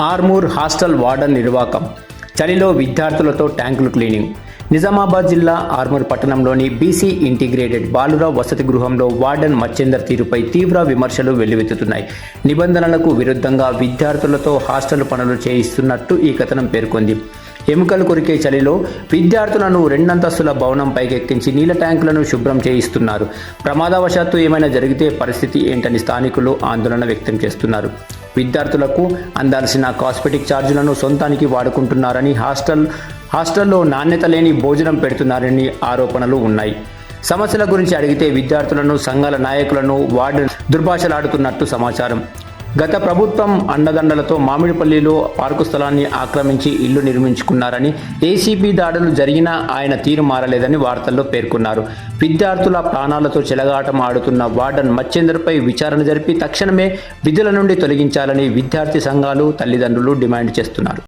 Armoor hostel warden నిర్వాకం. చలిలో విద్యార్థులతో ట్యాంకులు క్లీనింగ్. నిజామాబాద్ జిల్లా ఆర్మూర్ పట్టణంలోని బీసీ ఇంటిగ్రేటెడ్ బాలుర వసతి గృహంలో వార్డన్ మచ్చేందర్ తీరుపై తీవ్ర విమర్శలు వెల్లువెత్తుతున్నాయి. నిబంధనలకు విరుద్ధంగా విద్యార్థులతో హాస్టల్ పనులు చేయిస్తున్నట్టు ఈ కథనం పేర్కొంది. ఎముకలు కొరికే చలిలో విద్యార్థులను రెండంతస్తుల భవనం పైకెక్కించి నీళ్ల ట్యాంకులను శుభ్రం చేయిస్తున్నారు. ప్రమాదవశాత్తు ఏమైనా జరిగితే పరిస్థితి ఏంటని స్థానికులు ఆందోళన వ్యక్తం చేస్తున్నారు. విద్యార్థులకు అందాల్సిన కాస్మెటిక్ ఛార్జీలను సొంతానికి వాడుకుంటున్నారని, హాస్టల్లో నాణ్యత లేని భోజనం పెడుతున్నారని ఆరోపణలు ఉన్నాయి. సమస్యల గురించి అడిగితే విద్యార్థులను, సంఘాల నాయకులను వార్డెన్ దుర్భాషలాడుతున్నట్టు సమాచారం. గత ప్రభుత్వం అండదండలతో మామిడిపల్లిలో పార్కు స్థలాన్ని ఆక్రమించి ఇల్లు నిర్మించుకున్నారని, ఏసీబీ దాడులు జరిగినా ఆయన తీరు మారలేదని వార్తల్లో పేర్కొన్నారు. విద్యార్థుల ప్రాణాలతో చెలగాటం ఆడుతున్న వార్డన్ మచ్చేందర్పై విచారణ జరిపి తక్షణమే విధుల నుండి తొలగించాలని విద్యార్థి సంఘాలు, తల్లిదండ్రులు డిమాండ్ చేస్తున్నారు.